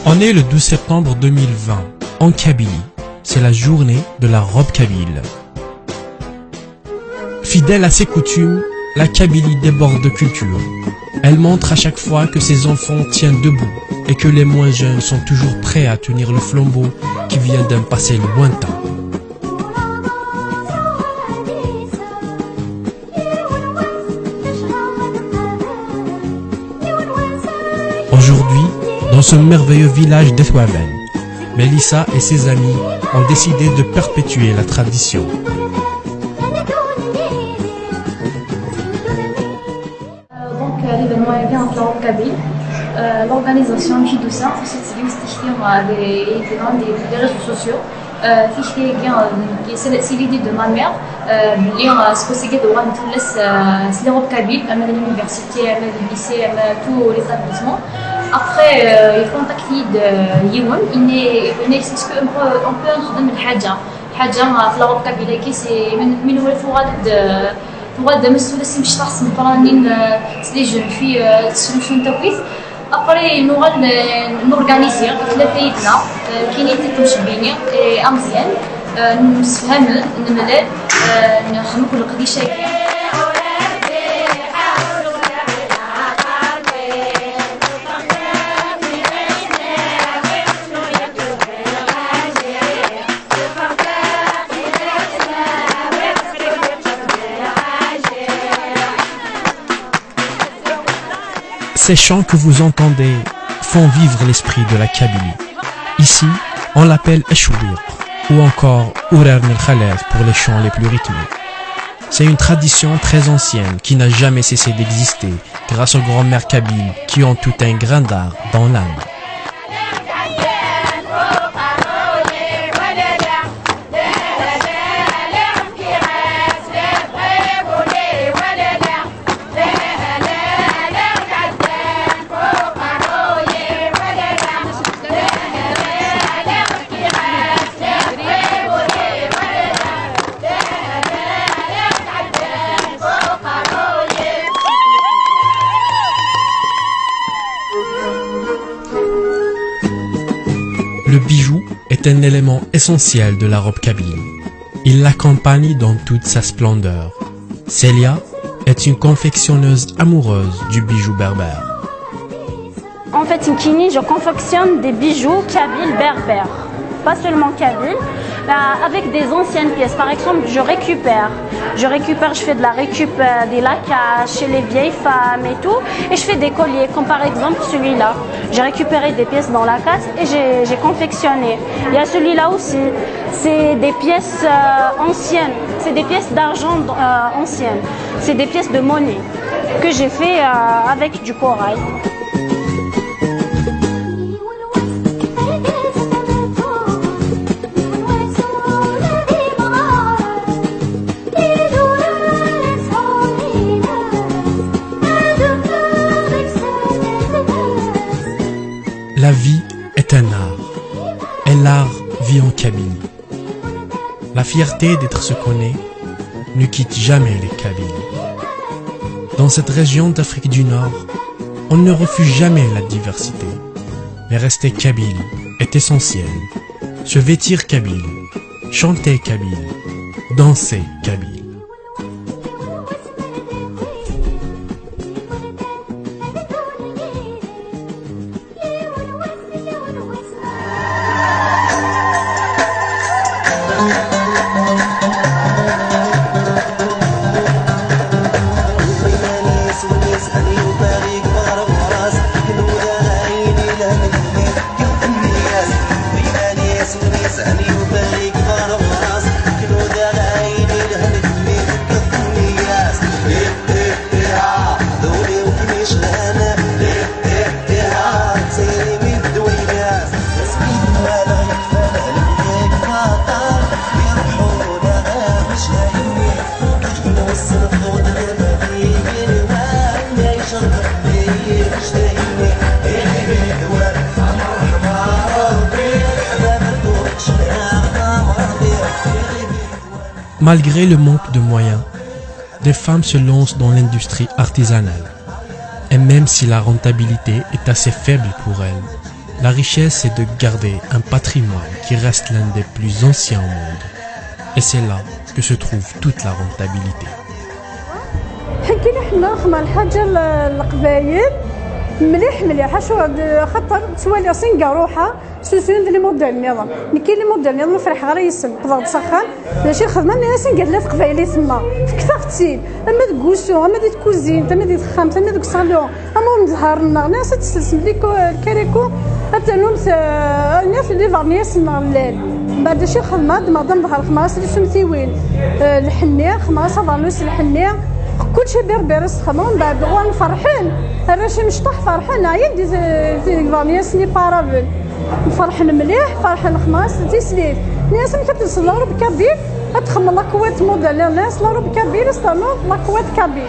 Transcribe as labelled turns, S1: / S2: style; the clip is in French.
S1: On est le 12 septembre 2020, en Kabylie. C'est la journée de la robe kabyle. Fidèle à ses coutumes, la Kabylie déborde de culture. Elle montre à chaque fois que ses enfants tiennent debout et que les moins jeunes sont toujours prêts à tenir le flambeau qui vient d'un passé lointain. Aujourd'hui, dans ce merveilleux village d'Ethwaben, Mélissa et ses amis ont décidé de perpétuer la tradition.
S2: L'événement est bien en robe kabyle. L'organisation qui douce, des réseaux sociaux. C'est l'idée de ma mère. C'est les robes kabyles, à l'université, à le lycée, à tous les établissements. Après, il contacte Yewon. C'est qu'on peut نخدم الحاجة في الروب كابيلا c'est من هو فواد مسؤول سي مش شخص مقرانين سلي جون في سوليوشن توقيت ابري نورغانيزي ثلاثه يدنا كاينين تمشبيني امزيان نفهم نملال نخدموا كل قديشه
S1: Ces chants que vous entendez font vivre l'esprit de la Kabylie. Ici, on l'appelle Eshouir ou encore Ourern el-Khaled pour les chants les plus rythmés. C'est une tradition très ancienne qui n'a jamais cessé d'exister grâce aux grands-mères kabyles qui ont tout un grain d'art dans l'âme. Le bijou est un élément essentiel de la robe kabyle. Il l'accompagne dans toute sa splendeur. Célia est une confectionneuse amoureuse du bijou berbère.
S3: En fait, Inkini, je confectionne des bijoux kabyles berbères. Pas seulement kabyles, avec des anciennes pièces. Par exemple, je récupère, je fais de la récup des lacages chez les vieilles femmes et tout. Et je fais des colliers, comme par exemple celui-là. J'ai récupéré des pièces dans la casse et j'ai confectionné. Il y a celui-là aussi. C'est des pièces anciennes. C'est des pièces d'argent anciennes. C'est des pièces de monnaie que j'ai fait avec du corail.
S1: La vie est un art, et l'art vit en Kabylie. La fierté d'être ce qu'on est ne quitte jamais les Kabyles. Dans cette région d'Afrique du Nord, on ne refuse jamais la diversité. Mais rester kabyle est essentiel. Se vêtir kabyle, chanter kabyle, danser kabyle. Malgré le manque de moyens, des femmes se lancent dans l'industrie artisanale. Et même si la rentabilité est assez faible pour elles, La richesse est de garder un patrimoine qui reste l'un des plus anciens au monde. Et c'est là que se trouve toute la rentabilité.
S4: حكينا حنا خما الحاجه القبايل مليح اشو خاطر توالي سنقا روحها سوسون لي موديل نظام كاين لي موديل نظام فرح غير يسم قدر تسخن ماشي الخدمه اللي ناس قال لا في قبايلي تما في كثر تسيل اما دكوسو اما دي كوزين اما دي خام اما ديك صالون اما مزهرنا ناس تستسم ليك الكاريكو حتى نوم الناس اللي فارنياس الليل بعد شي خدمه مادام ظهر خماس اللي سمتيوين الحنيه خماس فارنوس الحنيه كلشي بربر استخدموا من بعد غوان فرحان الراشي مشطح فرحان عيا دي فانياس ني بارابل فرحان مليح فرحان خماس تيسليف الناس اللي كتوصل لوروب كابيل تخمم لاكوات موديل الناس لوروب كابيل استعملوا لاكوات كابيل